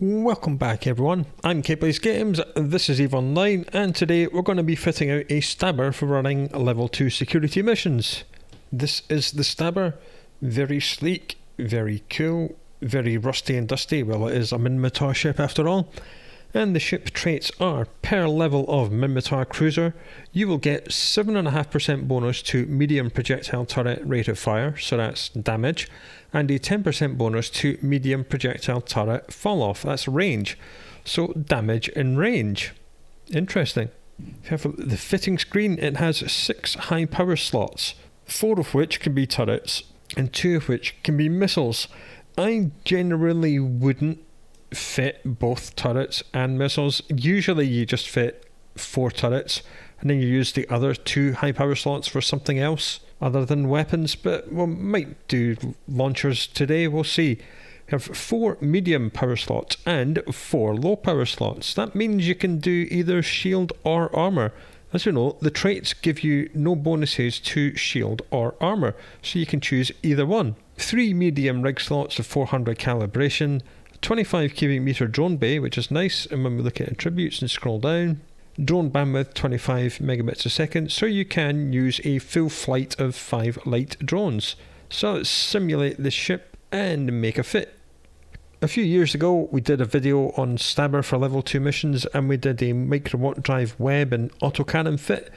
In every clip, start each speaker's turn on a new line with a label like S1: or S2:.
S1: Welcome back everyone, I'm Capeless Games, this is EVE Online, and today we're going to be fitting out a stabber for running level 2 security missions. This is the stabber, very sleek, very cool, very rusty and dusty, well it is a Minmatar ship after all. And the ship traits are, per level of Minmatar cruiser, you will get 7.5% bonus to medium projectile turret rate of fire, so that's damage, and a 10% bonus to medium projectile turret fall off, that's range, so damage and range. Interesting. If you have the fitting screen, it has 6 high power slots, 4 of which can be turrets, and 2 of which can be missiles. I generally wouldn't fit both turrets and missiles. Usually you just fit 4 turrets and then you use the other 2 high power slots for something else other than weapons, but we might do launchers today, we'll see. We have 4 medium power slots and 4 low power slots. That means you can do either shield or armor. As you know, the traits give you no bonuses to shield or armor, so you can choose either one. 3 medium rig slots of 400 calibration, 25 cubic meter drone bay, which is nice, and when we look at attributes and scroll down, drone bandwidth 25 megabits a second, so you can use a full flight of 5 light drones. So let's simulate this ship and make a fit. A few years ago we did a video on stabber for level 2 missions, and we did a micro warp drive web and autocannon fit,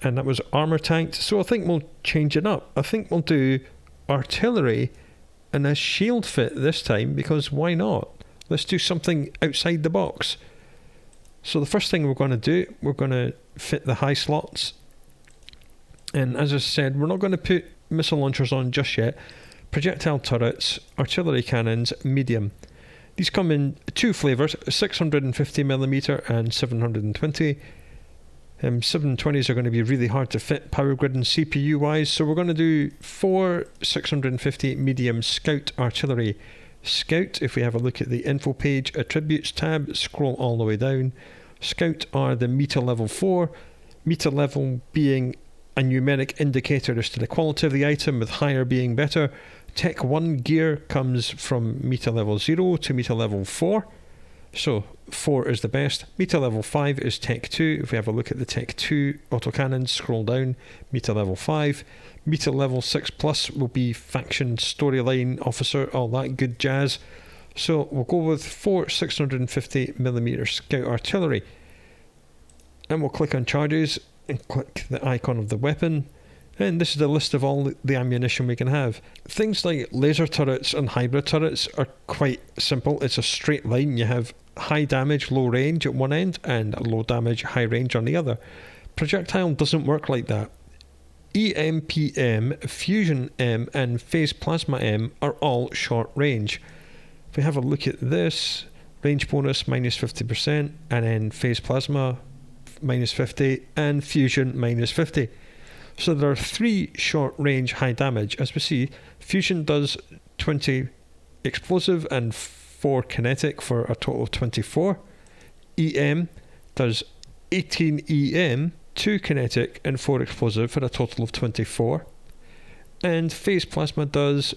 S1: and that was armor tanked, so I think we'll change it up. I think we'll do artillery and a shield fit this time, because why not? Let's do something outside the box. So the first thing we're going to do, we're going to fit the high slots, and as I said, we're not going to put missile launchers on just yet. Projectile turrets, artillery cannons, medium. These come in 2 flavours, 650mm and 720. 720s are going to be really hard to fit power grid and CPU wise, so we're going to do 4 650 medium scout artillery. Scout, if we have a look at the info page, attributes tab, scroll all the way down. Scout are the meta level 4, meta level being a numeric indicator as to the quality of the item, with higher being better. Tech 1 gear comes from meta level 0 to meta level 4. So 4 is the best. Meta level 5 is Tech 2. If we have a look at the Tech 2 autocannons, scroll down, Meta level 5. Meta level 6 plus will be faction, storyline, officer, all that good jazz. So we'll go with 4 650mm scout artillery. And we'll click on charges and click the icon of the weapon. And this is the list of all the ammunition we can have. Things like laser turrets and hybrid turrets are quite simple. It's a straight line. You have high damage, low range at one end, and low damage, high range on the other. Projectile doesn't work like that. EMPM, Fusion M, and Phase Plasma M are all short range. If we have a look at this, range bonus minus 50%, and then Phase Plasma minus 50, and Fusion minus 50. So there are 3 short range high damage. As we see, Fusion does 20 explosive and 4 kinetic for a total of 24. EM does 18 EM, 2 kinetic and 4 explosive for a total of 24. And Phase Plasma does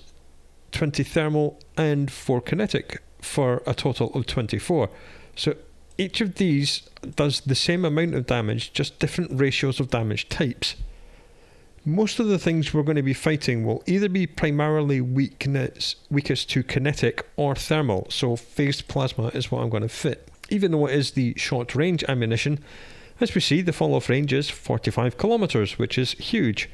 S1: 20 thermal and 4 kinetic for a total of 24. So each of these does the same amount of damage, just different ratios of damage types. Most of the things we're going to be fighting will either be primarily weakest to kinetic or thermal, so phased plasma is what I'm going to fit. Even though it is the short range ammunition, as we see the fall off range is 45 kilometers, which is huge.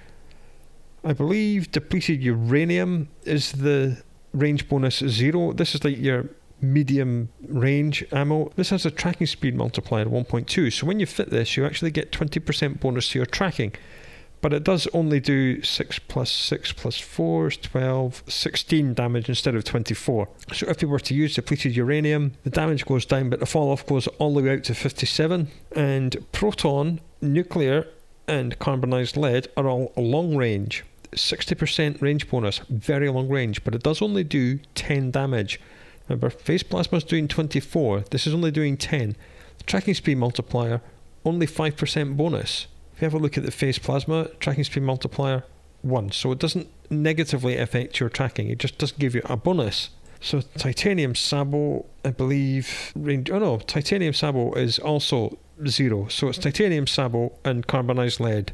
S1: I believe depleted uranium is the range bonus 0. This is like your medium range ammo. This has a tracking speed multiplier 1.2, so when you fit this you actually get 20% bonus to your tracking. But it does only do 6 plus 6 plus 4 is 12, 16 damage instead of 24. So if we were to use depleted uranium, the damage goes down, but the fall off goes all the way out to 57. And proton, nuclear, and carbonized lead are all long range. 60% range bonus, very long range, but it does only do 10 damage. Remember, phase plasma is doing 24, this is only doing 10. The tracking speed multiplier, only 5% bonus. If you have a look at the phase plasma, tracking speed multiplier 1, so it doesn't negatively affect your tracking, it just doesn't give you a bonus. So titanium sabo, I believe, range. Oh no, titanium sabo is also 0. So it's titanium sabo and carbonized lead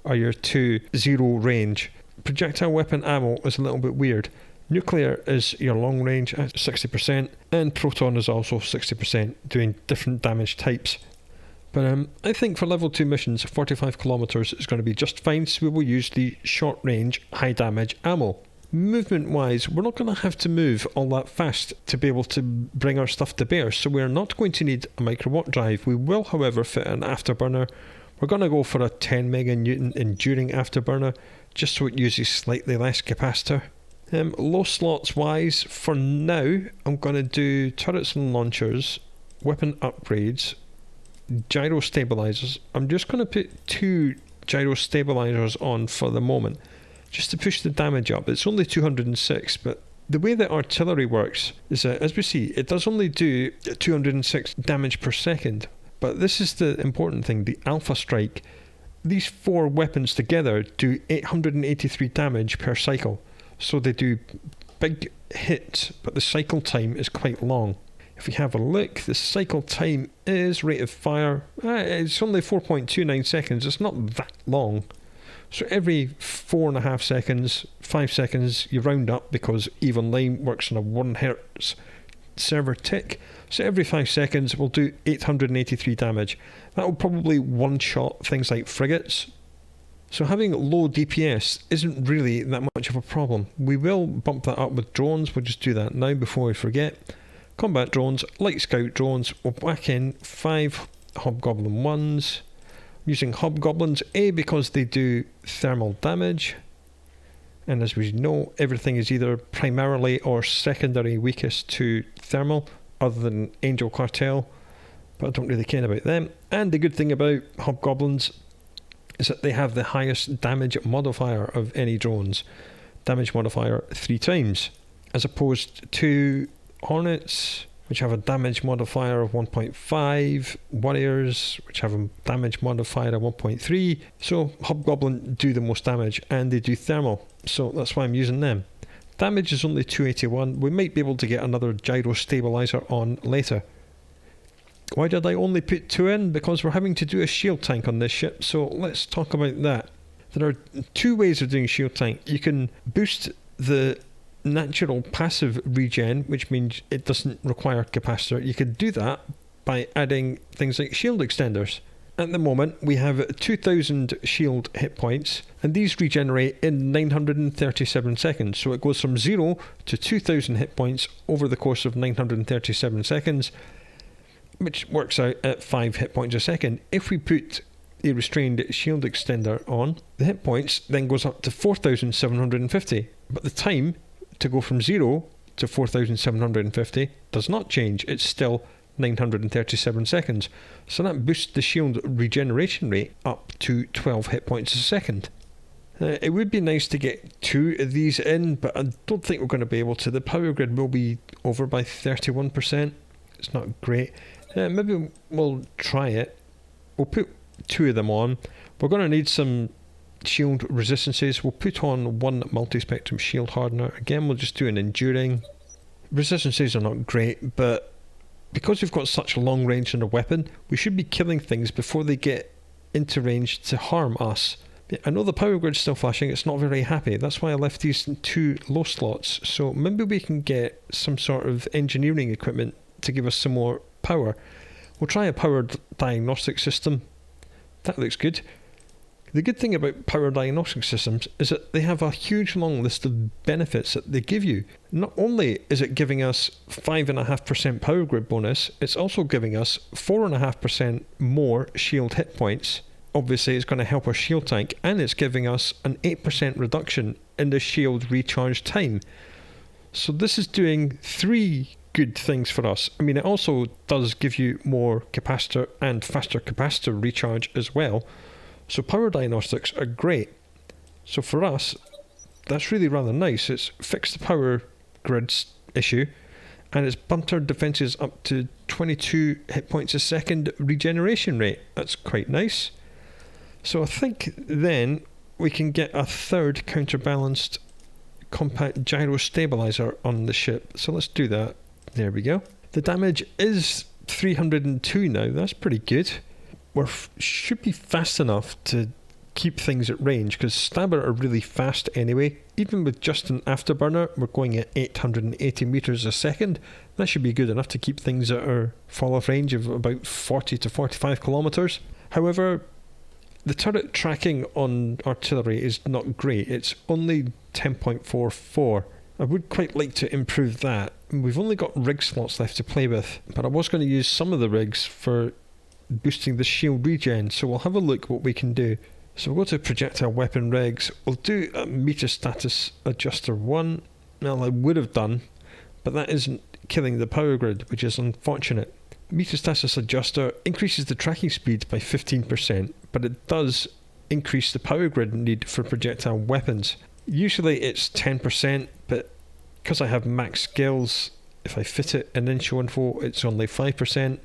S1: are your 2 0 range. Projectile weapon ammo is a little bit weird. Nuclear is your long range at 60%, and proton is also 60%, doing different damage types. But I think for level 2 missions, 45 kilometers is going to be just fine, so we will use the short range, high damage ammo. Movement wise, we're not going to have to move all that fast to be able to bring our stuff to bear, so we're not going to need a microwatt drive. We will, however, fit an afterburner. We're going to go for a 10 meganewton enduring afterburner, just so it uses slightly less capacitor. Low slots wise, for now, I'm going to do turrets and launchers, weapon upgrades, gyrostabilizers. I'm just going to put 2 gyrostabilizers on for the moment, just to push the damage up. It's only 206, but the way that artillery works is that, as we see, it does only do 206 damage per second. But this is the important thing, the Alpha Strike. These 4 weapons together do 883 damage per cycle. So they do big hits, but the cycle time is quite long. If we have a look, the cycle time is rate of fire. It's only 4.29 seconds. It's not that long. So every 4.5 seconds, 5 seconds, you round up because even line works on a 1 hertz server tick. So every 5 seconds we'll do 883 damage. That will probably one-shot things like frigates. So having low DPS isn't really that much of a problem. We will bump that up with drones. We'll just do that now before we forget. Combat drones, light scout drones, we'll whack in 5 hobgoblin 1s. Using hobgoblins, A, because they do thermal damage. And as we know, everything is either primarily or secondary weakest to thermal, other than Angel Cartel, but I don't really care about them. And the good thing about hobgoblins is that they have the highest damage modifier of any drones. Damage modifier 3 times, as opposed to hornets, which have a damage modifier of 1.5, warriors, which have a damage modifier of 1.3. So hobgoblin do the most damage, and they do thermal, so that's why I'm using them. Damage is only 281. We might be able to get another gyrostabilizer on later. Why did I only put 2 in? Because we're having to do a shield tank on this ship, so let's talk about that. There are 2 ways of doing shield tank. You can boost the natural passive regen, which means it doesn't require capacitor. You could do that by adding things like shield extenders. At the moment we have 2000 shield hit points, and these regenerate in 937 seconds, so it goes from 0 to 2000 hit points over the course of 937 seconds, which works out at 5 hit points a second. If we put a restrained shield extender on, the hit points then goes up to 4750, but the time to go from 0 to 4750 does not change. It's still 937 seconds. So that boosts the shield regeneration rate up to 12 hit points a second. It would be nice to get 2 of these in, but I don't think we're going to be able to. The power grid will be over by 31%. It's not great. Maybe we'll try it. We'll put 2 of them on. We're going to need some shield resistances. We'll put on 1 multi-spectrum shield hardener. Again, we'll just do an enduring. Resistances are not great, but because we've got such long range in a weapon, we should be killing things before they get into range to harm us. I know the power grid's still flashing, it's not very happy. That's why I left these 2 low slots. So maybe we can get some sort of engineering equipment to give us some more power. We'll try a powered diagnostic system. That looks good. The good thing about power diagnostic systems is that they have a huge long list of benefits that they give you. Not only is it giving us 5.5% power grid bonus, it's also giving us 4.5% more shield hit points. Obviously it's going to help our shield tank, and it's giving us an 8% reduction in the shield recharge time. So this is doing 3 good things for us. I mean, it also does give you more capacitor and faster capacitor recharge as well. So power diagnostics are great. So for us, that's really rather nice. It's fixed the power grids issue, and it's bumped our defences up to 22 hit points a second regeneration rate. That's quite nice. So I think then we can get a third counterbalanced compact Gyrostabilizer on the ship. So let's do that. There we go. The damage is 302 now. That's pretty good. Should be fast enough to keep things at range, because Stabber are really fast anyway. Even with just an afterburner, we're going at 880 meters a second. That should be good enough to keep things at our fall off range of about 40 to 45 kilometers. However, the turret tracking on artillery is not great. It's only 10.44. I would quite like to improve that. We've only got rig slots left to play with, but I was going to use some of the rigs for boosting the shield regen, so we'll have a look what we can do. So we'll go to projectile weapon rigs. We'll do a meter status adjuster 1. Well, I would have done, but that isn't killing the power grid, which is unfortunate. Meter status adjuster increases the tracking speed by 15%, but it does increase the power grid need for projectile weapons. Usually it's 10%, but because I have max skills, if I fit it in show info, it's only 5%.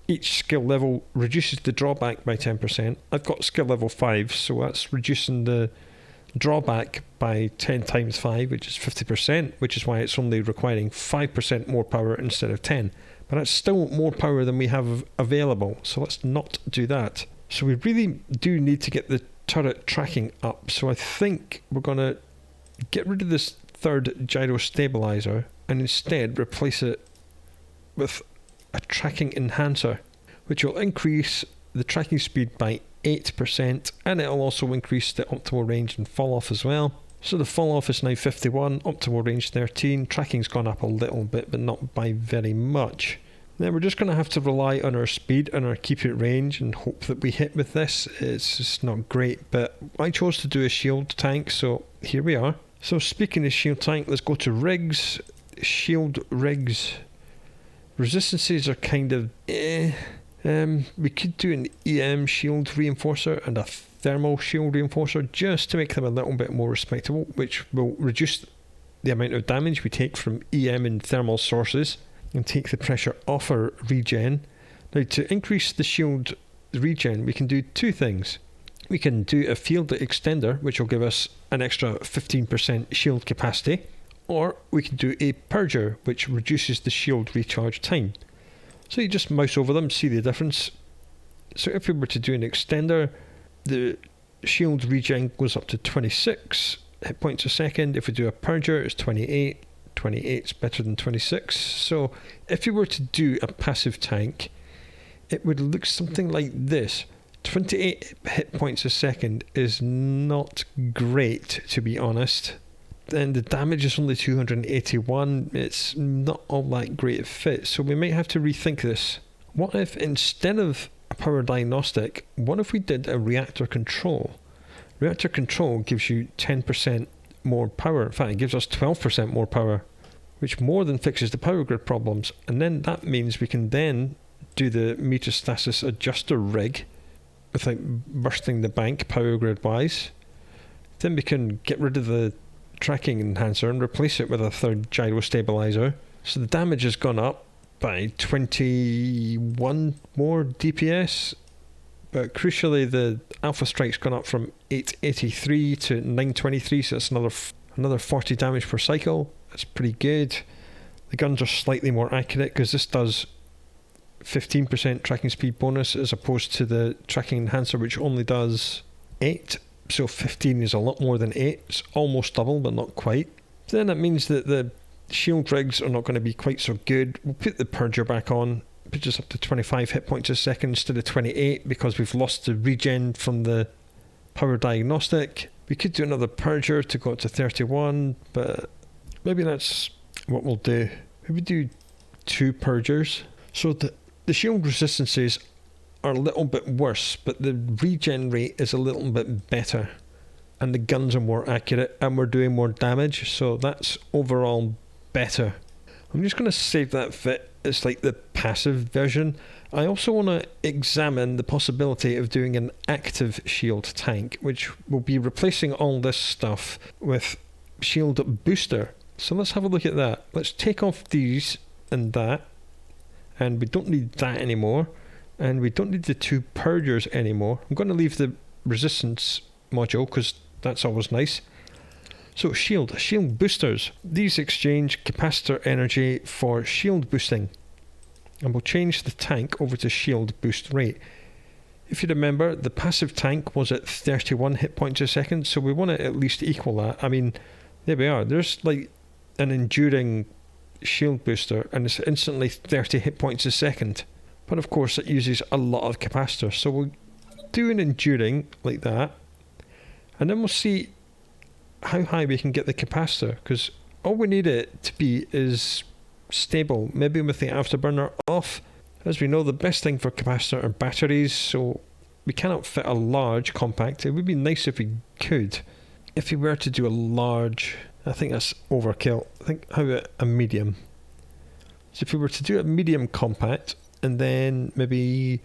S1: Each skill level reduces the drawback by 10%. I've got skill level 5, so that's reducing the drawback by 10 times 5, which is 50%, which is why it's only requiring 5% more power instead of 10. But that's still more power than we have available, so let's not do that. So we really do need to get the turret tracking up, so I think we're going to get rid of this third Gyrostabilizer and instead replace it with a tracking enhancer, which will increase the tracking speed by 8%, and it'll also increase the optimal range and fall off as well. So the fall off is now 51, optimal range 13, tracking's gone up a little bit but not by very much. Then we're just going to have to rely on our speed and our keep it range and hope that we hit with this. It's just not great, but I chose to do a shield tank, so here we are. So speaking of shield tank, let's go to rigs. Shield rigs. Resistances are kind of we could do an EM shield reinforcer and a thermal shield reinforcer just to make them a little bit more respectable, which will reduce the amount of damage we take from EM and thermal sources and take the pressure off our regen. Now, to increase the shield regen, we can do two things. We can do a field extender, which will give us an extra 15% shield capacity, or we can do a purger, which reduces the shield recharge time. So you just mouse over them, see the difference. So if we were to do an extender, the shield regen goes up to 26 hit points a second. If we do a purger, it's 28. 28 is better than 26. So if you were to do a passive tank, it would look something like this. 28 hit points a second is not great, to be honest. And the damage is only 281. It's not all that great a fit, so we might have to rethink this. What if instead of a power diagnostic, what if we did a reactor control? Reactor control gives you 10% more power. In fact, it gives us 12% more power, which more than fixes the power grid problems. And then that means we can then do the metastasis adjuster rig without bursting the bank power grid wise. Then we can get rid of the tracking enhancer and replace it with a third Gyrostabilizer. So the damage has gone up by 21 more DPS, but crucially the alpha strike's gone up from 883 to 923, so that's another 40 damage per cycle. That's pretty good. The guns are slightly more accurate because this does 15% tracking speed bonus as opposed to the tracking enhancer, which only does 8. So 15 is a lot more than 8. It's almost double, but not quite. Then that means that the shield rigs are not going to be quite so good. We'll put the purger back on. Put us up to 25 hit points a second instead of 28 because we've lost the regen from the power diagnostic. We could do another purger to go up to 31, but maybe that's what we'll do. Maybe do 2 purgers. So the shield resistances are a little bit worse, but the regen rate is a little bit better, and the guns are more accurate, and we're doing more damage, so that's overall better. I'm just going to save that fit as like the passive version. I also want to examine the possibility of doing an active shield tank, which will be replacing all this stuff with shield booster. So let's have a look at that. Let's take off these and that, and we don't need that anymore. And we don't need the 2 purgers anymore. I'm going to leave the resistance module because that's always nice. So shield boosters. These exchange capacitor energy for shield boosting. And we'll change the tank over to shield boost rate. If you remember, the passive tank was at 31 hit points a second, so we want to at least equal that. I mean, there we are. There's like an enduring shield booster, and it's instantly 30 hit points a second. But of course, it uses a lot of capacitor, so we'll do an enduring like that, and then we'll see how high we can get the capacitor, because all we need it to be is stable, maybe with the afterburner off. As we know, the best thing for capacitor are batteries, so we cannot fit a large compact. It would be nice if we could. If we were to do a large, I think that's overkill. I think how about a medium? So if we were to do a medium compact, and then maybe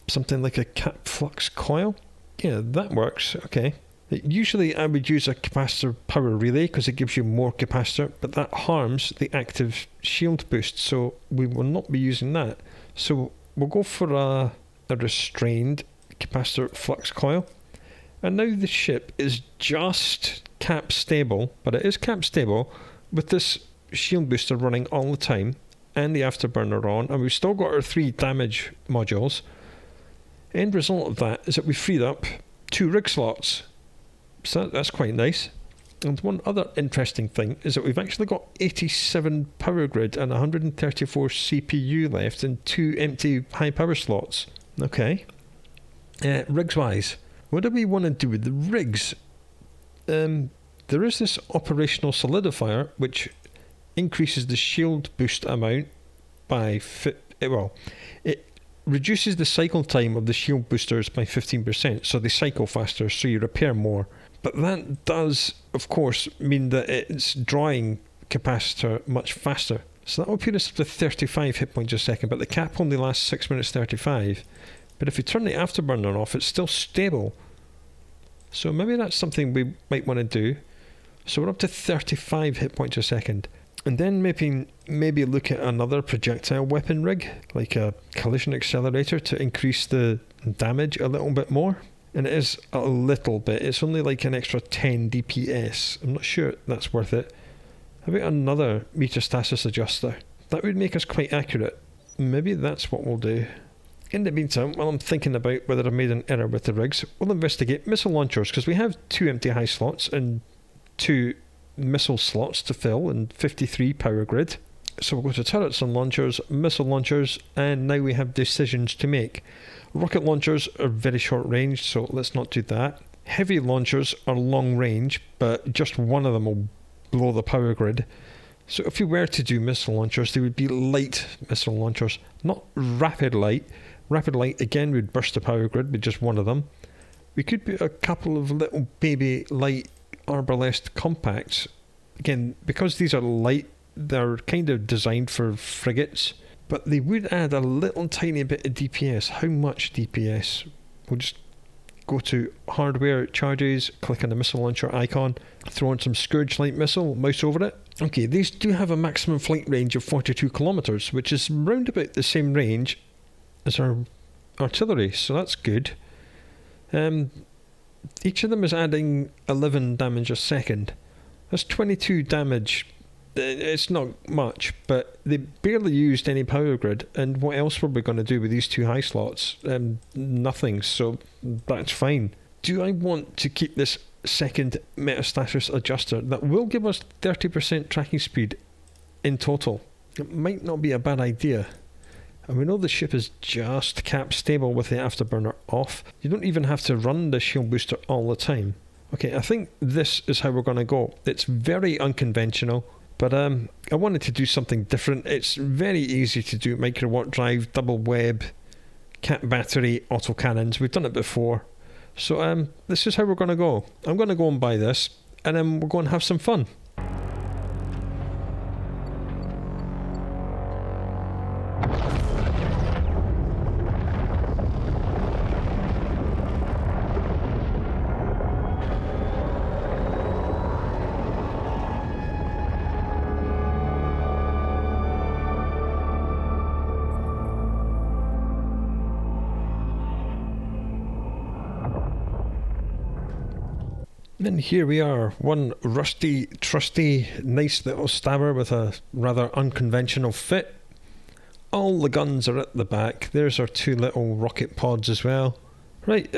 S1: something like a cap flux coil, yeah, that works. Okay. Usually I would use a capacitor power relay because it gives you more capacitor, but that harms the active shield boost, so we will not be using that. So we'll go for a restrained capacitor flux coil. And now the ship is just cap stable, but it is cap stable with this shield booster running all the time and the afterburner on, and we've still got our 3 damage modules. End result of that is that we freed up 2 rig slots. So that's quite nice. And one other interesting thing is that we've actually got 87 power grid and 134 CPU left and 2 empty high power slots. Okay. Rigs wise, what do we want to do with the rigs? There is this operational solidifier which increases the shield boost amount by it reduces the cycle time of the shield boosters by 15%, so they cycle faster, so you repair more. But that does, of course, mean that it's drawing capacitor much faster. So that will put us up to 35 hit points a second, but the cap only lasts 6 minutes 35. But if we turn the afterburner off, it's still stable. So maybe that's something we might want to do. So we're up to 35 hit points a second. And then maybe look at another projectile weapon rig, like a collision accelerator, to increase the damage a little bit more. And it is a little bit. It's only like an extra 10 DPS. I'm not sure that's worth it. How about another metastasis adjuster? That would make us quite accurate. Maybe that's what we'll do. In the meantime, while I'm thinking about whether I've made an error with the rigs, we'll investigate missile launchers, because we have 2 empty high slots and 2 missile slots to fill and 53 power grid. So we'll go to turrets and launchers, missile launchers, and now we have decisions to make. Rocket launchers are very short range, so let's not do that. Heavy launchers are long range, but just one of them will blow the power grid. So if we were to do missile launchers, they would be light missile launchers, not rapid light. Rapid light again would burst the power grid with just one of them. We could put a couple of little baby light arbalest compacts. Again, because these are light, they're kind of designed for frigates, but they would add a little tiny bit of DPS. How much DPS? We'll just go to hardware charges, click on the missile launcher icon, throw on some Scourge light missile, mouse over it. Okay, these do have a maximum flight range of 42 kilometers, which is round about the same range as our artillery, so that's good. Each of them is adding 11 damage a second. That's 22 damage. It's not much, but they barely used any power grid, and what else were we going to do with these 2 high slots? Nothing, so that's fine. Do I want to keep this second metastasis adjuster? That will give us 30% tracking speed in total. It might not be a bad idea. And we know the ship is just cap stable with the afterburner off. You don't even have to run the shield booster all the time. Okay, I think this is how we're going to go. It's very unconventional, but I wanted to do something different. It's very easy to do micro watt drive, double web, cat battery, autocannons. We've done it before. So this is how we're going to go. I'm going to go and buy this, and then we're going to have some fun. And here we are, one rusty, trusty, nice little stabber with a rather unconventional fit. All the guns are at the back. There's our two little rocket pods as well. Right,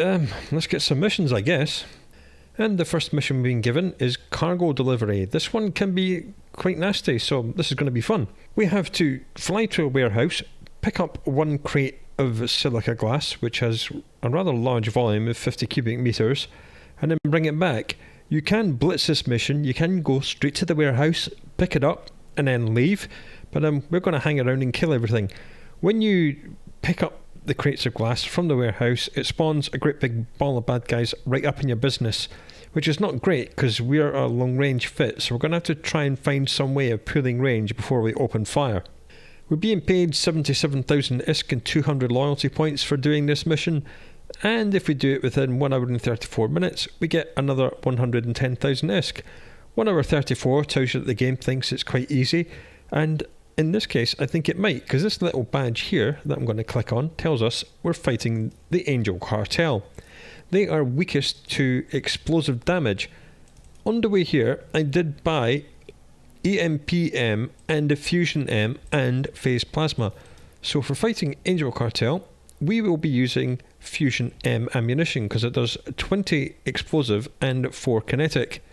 S1: let's get some missions, I guess. And the first mission being given is cargo delivery. This one can be quite nasty, so this is going to be fun. We have to fly to a warehouse, pick up one crate of silica glass, which has a rather large volume of 50 cubic meters, and then bring it back. You can blitz this mission. You can go straight to the warehouse, pick it up, and then leave. But we're going to hang around and kill everything. When you pick up the crates of glass from the warehouse, it spawns a great big ball of bad guys right up in your business, which is not great because we're a long range fit, so we're going to have to try and find some way of pulling range before we open fire. We're being paid 77,000 ISK and 200 loyalty points for doing this mission, and if we do it within 1 hour and 34 minutes, we get another 110,000 ISK. 1 hour 34 tells you that the game thinks it's quite easy, and in this case I think it might, because this little badge here that I'm going to click on tells us we're fighting the Angel Cartel. They are weakest to explosive damage. On the way here I did buy EMP-M and Diffusion-M and Phase Plasma. So for fighting Angel Cartel, we will be using Fusion-M ammunition because it does 20 explosive and 4 kinetic.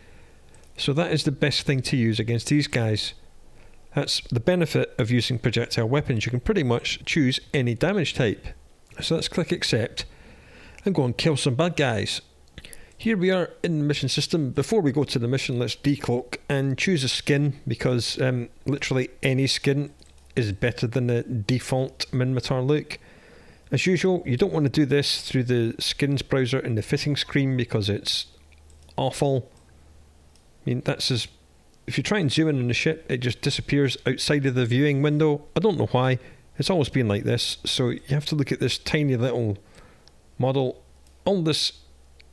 S1: So that is the best thing to use against these guys. That's the benefit of using projectile weapons. You can pretty much choose any damage type. So let's click accept and go and kill some bad guys. Here we are in the mission system. Before we go to the mission, let's decloak and choose a skin, because literally any skin is better than the default Minmatar look. As usual, you don't want to do this through the skins browser in the fitting screen because it's awful. I mean, if you try and zoom in on the ship, it just disappears outside of the viewing window. I don't know why. It's always been like this. So you have to look at this tiny little model. All this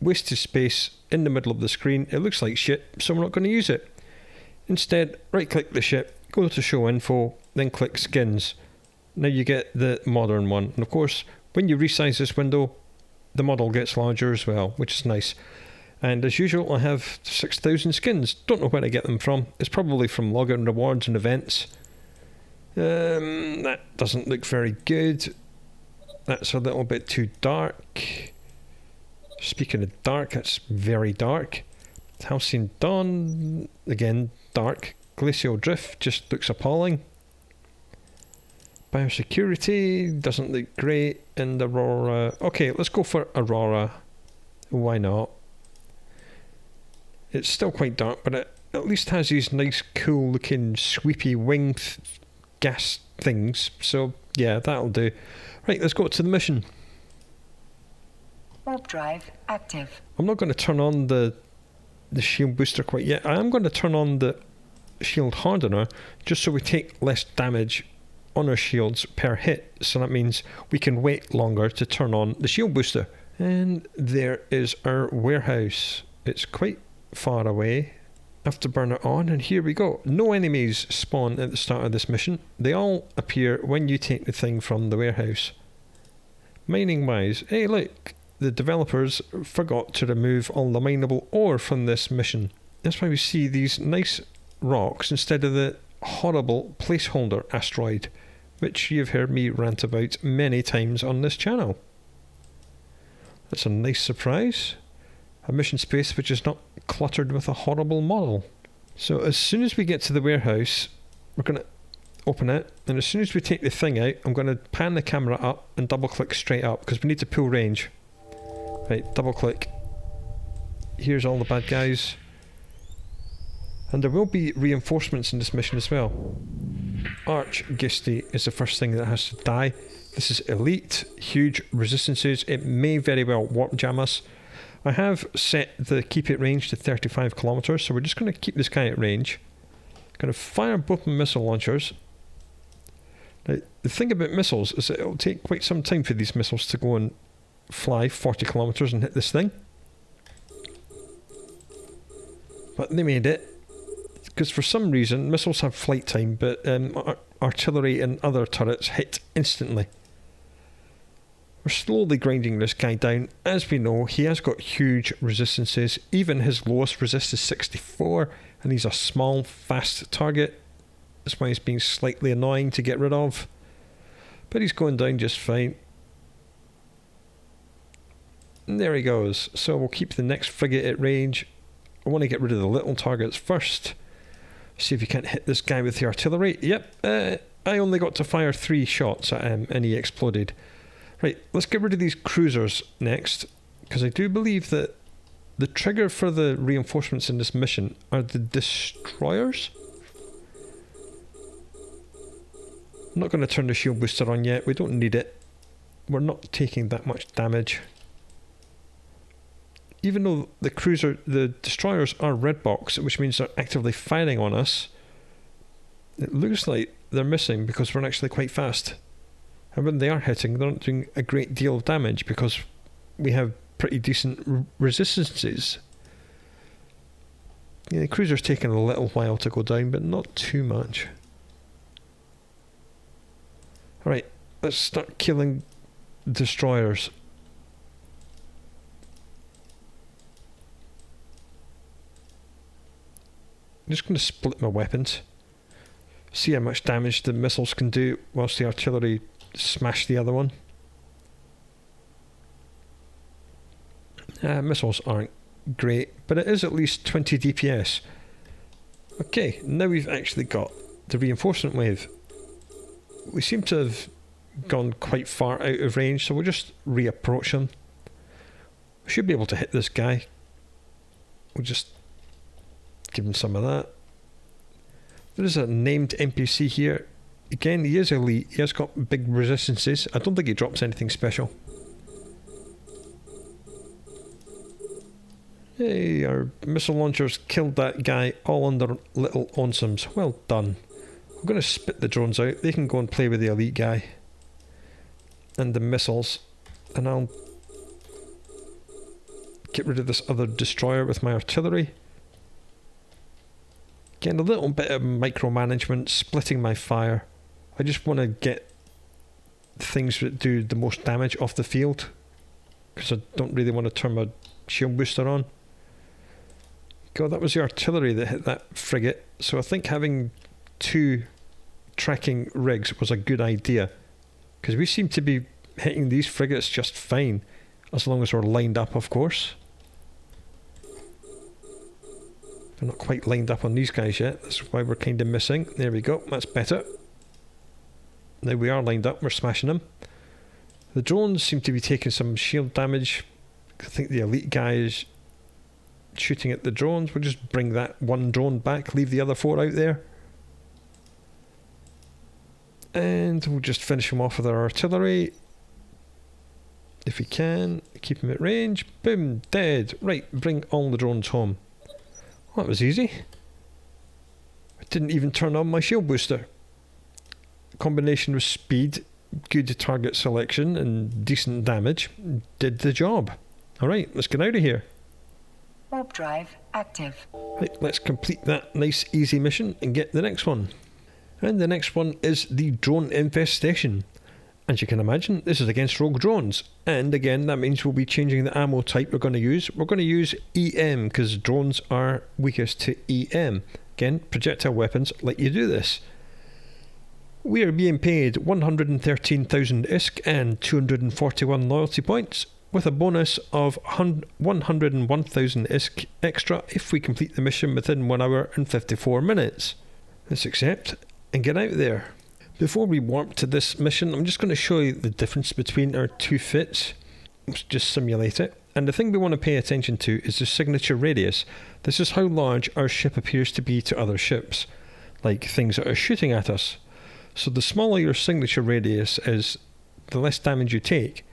S1: wasted space in the middle of the screen. It looks like shit, so we're not going to use it. Instead, right click the ship, go to show info, then click skins. Now you get the modern one. And of course, when you resize this window, the model gets larger as well, which is nice. And as usual, I have 6,000 skins. Don't know where I get them from. It's probably from login rewards and events. That doesn't look very good. That's a little bit too dark. Speaking of dark, that's very dark. Halcyon Dawn, again, dark. Glacial Drift just looks appalling. Biosecurity doesn't look great. And Aurora, okay, let's go for Aurora. Why not? It's still quite dark, but it at least has these nice, cool looking sweepy wing gas things. So yeah, that'll do. Right, let's go to the mission.
S2: Warp drive active.
S1: I'm not going to turn on the shield booster quite yet. I am going to turn on the shield hardener just so we take less damage on our shields per hit. So that means we can wait longer to turn on the shield booster. And there is our warehouse. It's quite far away. I have to burn it on, and here we go. No enemies spawn at the start of this mission. They all appear when you take the thing from the warehouse. Mining wise, hey look, the developers forgot to remove all the mineable ore from this mission. That's why we see these nice rocks instead of the horrible placeholder asteroid, which you've heard me rant about many times on this channel. That's a nice surprise. A mission space which is not cluttered with a horrible model. So as soon as we get to the warehouse, we're going to open it, and as soon as we take the thing out, I'm going to pan the camera up and double click straight up because we need to pull range. Right, double click. Here's all the bad guys. And there will be reinforcements in this mission as well. Arch-Gisty is the first thing that has to die. This is elite, huge resistances. It may very well warp jam us. I have set the keep it range to 35 kilometers, so we're just going to keep this guy at range. Going to fire both my missile launchers. Now, the thing about missiles is that it'll take quite some time for these missiles to go and fly 40 kilometers and hit this thing. But they made it, because for some reason missiles have flight time, but artillery and other turrets hit instantly. We're slowly grinding this guy down. As we know, he has got huge resistances. Even his lowest resist is 64, and he's a small, fast target. That's why he's being slightly annoying to get rid of. But he's going down just fine. And there he goes. So we'll keep the next frigate at range. I want to get rid of the little targets first. See if you can't hit this guy with the artillery. Yep, I only got to fire 3 shots at him and he exploded. Right, let's get rid of these cruisers next, because I do believe that the trigger for the reinforcements in this mission are the destroyers. I'm not going to turn the shield booster on yet, we don't need it. We're not taking that much damage. Even though the destroyers are red box, which means they're actively firing on us, it looks like they're missing because we're actually quite fast. And when they are hitting, they're not doing a great deal of damage because we have pretty decent resistances. Yeah, the cruiser's taking a little while to go down, but not too much. Alright, let's start killing destroyers. I'm just going to split my weapons. See how much damage the missiles can do whilst the artillery smash the other one. Missiles aren't great, but it is at least 20 DPS. Okay, now we've actually got the reinforcement wave. We seem to have gone quite far out of range, so we'll just reapproach him. We should be able to hit this guy. We'll just give him some of that. There is a named NPC here. Again, he is elite. He has got big resistances. I don't think he drops anything special. Hey, our missile launchers killed that guy all under little onsoms. Well done. I'm going to spit the drones out. They can go and play with the elite guy. And the missiles. And I'll get rid of this other destroyer with my artillery. Getting a little bit of micromanagement, splitting my fire. I just want to get things that do the most damage off the field, because I don't really want to turn my shield booster on. God, that was the artillery that hit that frigate, so I think having 2 tracking rigs was a good idea, because we seem to be hitting these frigates just fine, as long as we're lined up, of course. We're not quite lined up on these guys yet, that's why we're kind of missing. There we go, that's better. Now we are lined up, we're smashing them. The drones seem to be taking some shield damage. I think the elite guy is shooting at the drones. We'll just bring that 1 drone back, leave the other 4 out there. And we'll just finish him off with our artillery. If we can, keep him at range. Boom, dead. Right, bring all the drones home. Well, that was easy. I didn't even turn on my shield booster. Combination with speed, good target selection and decent damage did the job. Alright, let's get out of here.
S2: Warp drive active.
S1: Right, let's complete that nice easy mission and get the next one. And the next one is the drone infestation. As you can imagine, this is against rogue drones. And again, that means we'll be changing the ammo type we're going to use. We're going to use EM because drones are weakest to EM. Again, projectile weapons let you do this. We are being paid 113,000 ISK and 241 loyalty points, with a bonus of 101,000 ISK extra if we complete the mission within 1 hour and 54 minutes. Let's accept and get out there. Before we warp to this mission, I'm just going to show you the difference between our 2 fits. Let's just simulate it. And the thing we want to pay attention to is the signature radius. This is how large our ship appears to be to other ships, like things that are shooting at us. So the smaller your signature radius is, the less damage you take.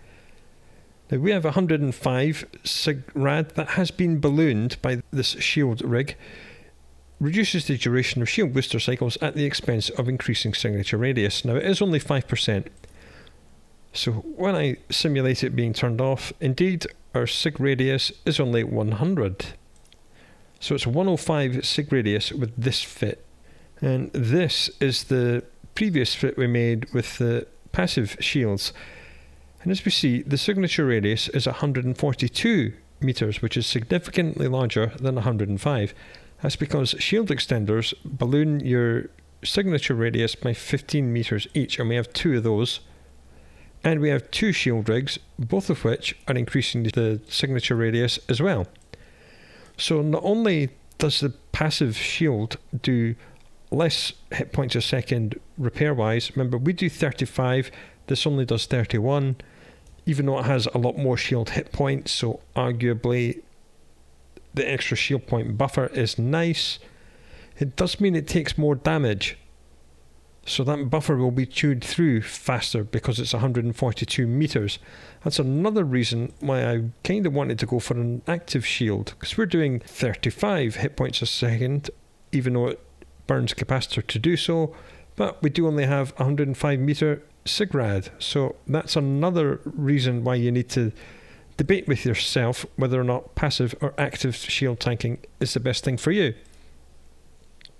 S1: Now we have 105 SIG-RAD that has been ballooned by this shield rig. Reduces the duration of shield booster cycles at the expense of increasing signature radius. Now it is only 5%. So when I simulate it being turned off, indeed our SIG radius is only 100. So it's 105 SIG radius with this fit. And this is the previous fit we made with the passive shields. And as we see, the signature radius is 142 meters, which is significantly larger than 105. That's because shield extenders balloon your signature radius by 15 meters each, and we have 2 of those. And we have 2 shield rigs, both of which are increasing the signature radius as well. So not only does the passive shield do less hit points a second repair-wise, remember we do 35, this only does 31, even though it has a lot more shield hit points, so arguably the extra shield point buffer is nice. It does mean it takes more damage, so that buffer will be chewed through faster because it's 142 meters. That's another reason why I kind of wanted to go for an active shield, because we're doing 35 hit points a second, even though it burns capacitor to do so, but we do only have 105 meter SIGRAD, so that's another reason why you need to debate with yourself whether or not passive or active shield tanking is the best thing for you.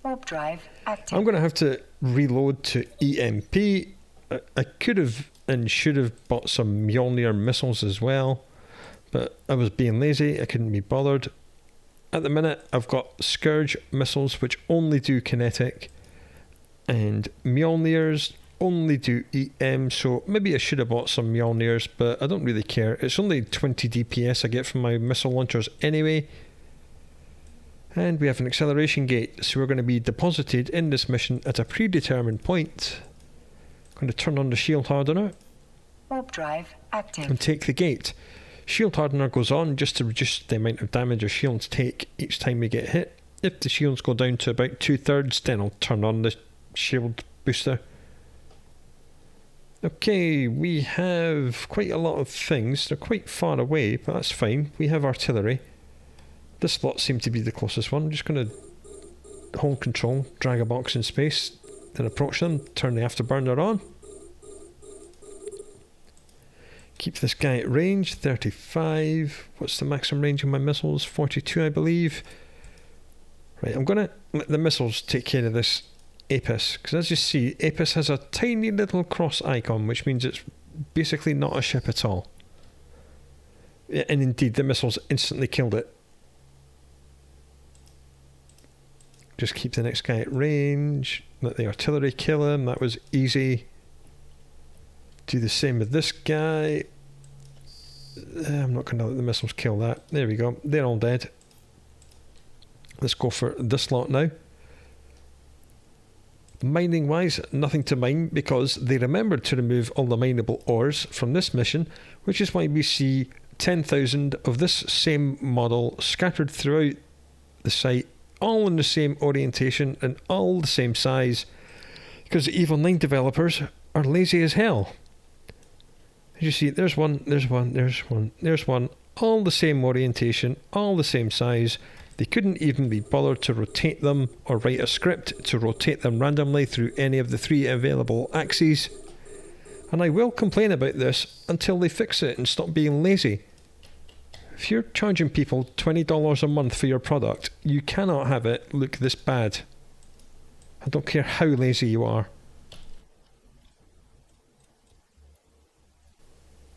S2: Warp drive active.
S1: I'm going to have to reload to EMP. I could have and should have bought some Mjolnir missiles as well, but I was being lazy, I couldn't be bothered. At the minute I've got Scourge missiles which only do kinetic, and Mjolnirs only do EM, so maybe I should have bought some Mjolnirs, but I don't really care. It's only 20 DPS I get from my missile launchers anyway. And we have an acceleration gate, so we're going to be deposited in this mission at a predetermined point. I'm going to turn on the shield hardener.
S2: Warp drive active.
S1: And take the gate. Shield hardener goes on just to reduce the amount of damage our shields take each time we get hit. If the shields go down to about 2/3, then I'll turn on the shield booster. Okay, we have quite a lot of things. They're quite far away, but that's fine. We have artillery. This lot seemed to be the closest one. I'm just going to hold control, drag a box in space, then approach them, turn the afterburner on. Keep this guy at range, 35. What's the maximum range of my missiles? 42, I believe. Right, I'm going to let the missiles take care of this Apis, because as you see, Apis has a tiny little cross icon, which means it's basically not a ship at all. And indeed, the missiles instantly killed it. Just keep the next guy at range, let the artillery kill him, that was easy. Do the same with this guy. I'm not going to let the missiles kill that. There we go, they're all dead. Let's go for this lot now. Mining wise, nothing to mine because they remembered to remove all the mineable ores from this mission, which is why we see 10,000 of this same model scattered throughout the site, all in the same orientation and all the same size, because the Evil 9 developers are lazy as hell. As you see, there's one, there's one, there's one, there's one, all the same orientation, all the same size. They couldn't even be bothered to rotate them or write a script to rotate them randomly through any of the 3 available axes. And I will complain about this until they fix it and stop being lazy. If you're charging people $20 a month for your product, you cannot have it look this bad. I don't care how lazy you are.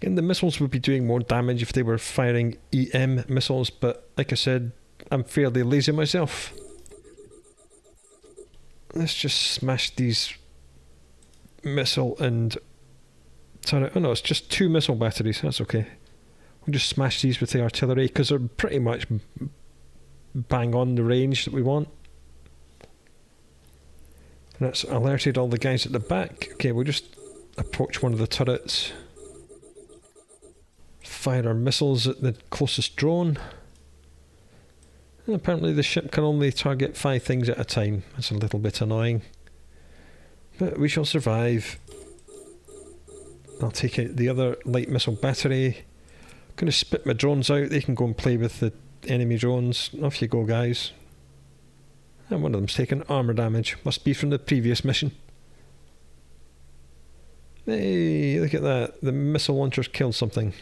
S1: Again, the missiles would be doing more damage if they were firing EM missiles, but like I said, I'm fairly lazy myself. Let's just smash these missile and turret. Oh no, it's just 2 missile batteries, that's okay. We'll just smash these with the artillery because they're pretty much bang on the range that we want. And that's alerted all the guys at the back. Okay, we'll just approach one of the turrets. Fire our missiles at the closest drone. And apparently the ship can only target 5 things at a time. That's a little bit annoying. But we shall survive. I'll take out the other light missile battery. I'm going to spit my drones out. They can go and play with the enemy drones. Off you go, guys. And one of them's taken armour damage. Must be from the previous mission. Hey, look at that. The missile launchers killed something.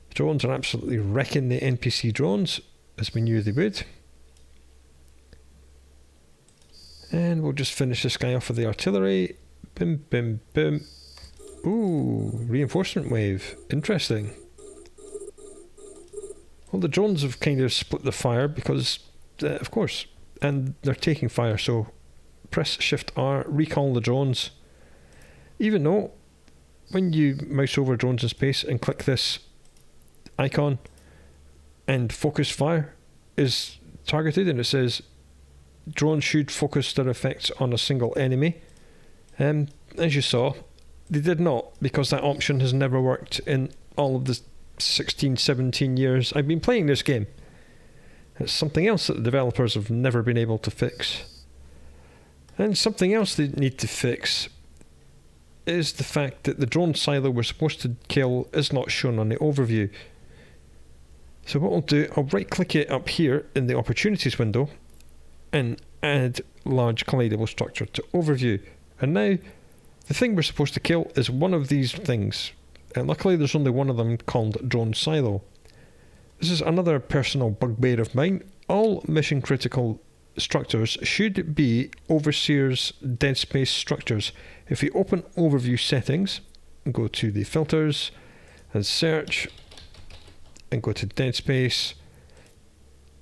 S1: The drones are absolutely wrecking the NPC drones, as we knew they would. And we'll just finish this guy off with the artillery. Bim, bim, bim. Ooh, reinforcement wave. Interesting. Well, the drones have kind of split the fire because, of course, and they're taking fire, so press Shift R, recall the drones. Even though, when you mouse over drones in space and click this icon, and focus fire is targeted, and it says drones should focus their effects on a single enemy. As you saw, they did not, because that option has never worked in all of the 16, 17 years I've been playing this game. It's something else that the developers have never been able to fix. And something else they need to fix is the fact that the drone silo we're supposed to kill is not shown on the overview. So what I'll do, I'll right click it up here in the opportunities window and add large collidable structure to overview. And now the thing we're supposed to kill is one of these things. And luckily there's only one of them called drone silo. This is another personal bugbear of mine. All mission critical structures should be Overseer's dead space structures. If we open overview settings, go to the filters and search and go to dead space,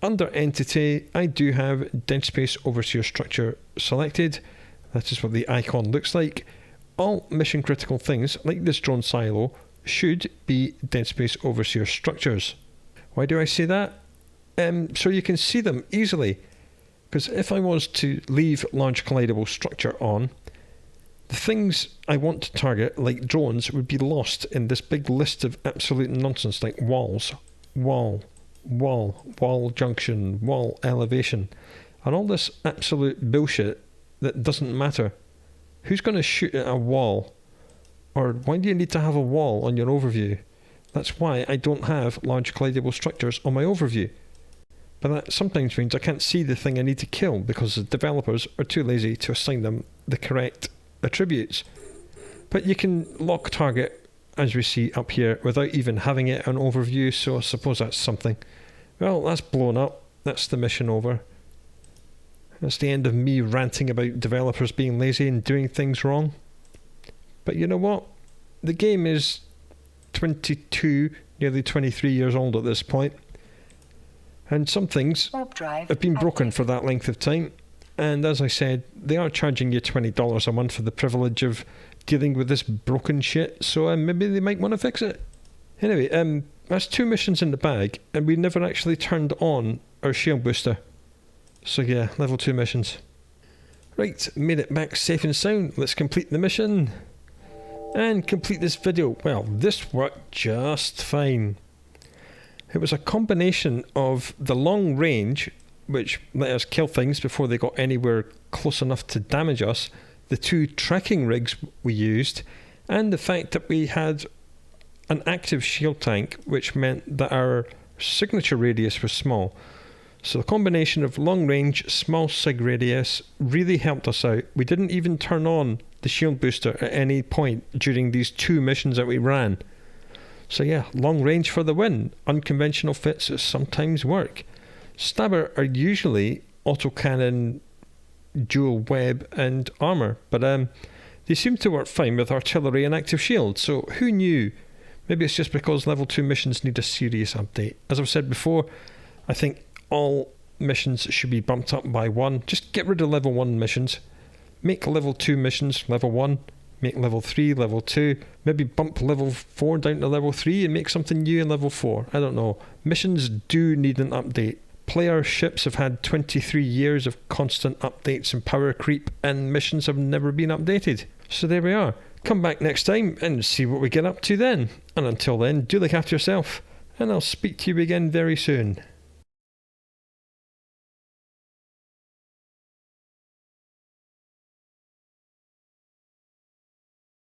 S1: under entity I do have dead space overseer structure selected. That is what the icon looks like. All mission critical things like this drone silo should be dead space overseer structures. Why do I say that? So you can see them easily, because if I was to leave large collidable structure on, the things I want to target, like drones, would be lost in this big list of absolute nonsense like walls, wall junction, wall elevation, and all this absolute bullshit that doesn't matter. Who's going to shoot at a wall? Or why do you need to have a wall on your overview? That's why I don't have large collidable structures on my overview. But that sometimes means I can't see the thing I need to kill because the developers are too lazy to assign them the correct attributes. But you can lock target, as we see up here, without even having it on overview, so I suppose that's something. Well, that's blown up. That's the mission over. That's the end of me ranting about developers being lazy and doing things wrong. But you know what? The game is 22, nearly 23 years old at this point. And some things have been broken for that length of time. And as I said, they are charging you $20 a month for the privilege of dealing with this broken shit. So maybe they might want to fix it. Anyway, that's 2 missions in the bag. And we never actually turned on our shield booster. So yeah, level 2 missions. Right, made it back safe and sound. Let's complete the mission. And complete this video. Well, this worked just fine. It was a combination of the long range, which let us kill things before they got anywhere close enough to damage us, the 2 tracking rigs we used, and the fact that we had an active shield tank, which meant that our signature radius was small. So the combination of long range, small sig radius really helped us out. We didn't even turn on the shield booster at any point during these 2 missions that we ran. So yeah, long range for the win. Unconventional fits sometimes work. Stabber are usually autocannon, dual web and armour, but they seem to work fine with artillery and active shield, so who knew? Maybe it's just because level 2 missions need a serious update. As I've said before, I think all missions should be bumped up by 1. Just get rid of level 1 missions. Make level 2 missions level 1. Make level 3 level 2. Maybe bump level 4 down to level 3 and make something new in level 4. I don't know. Missions do need an update. Player ships have had 23 years of constant updates and power creep, and missions have never been updated. So there we are. Come back next time and see what we get up to then. And until then, do look after yourself, and I'll speak to you again very soon.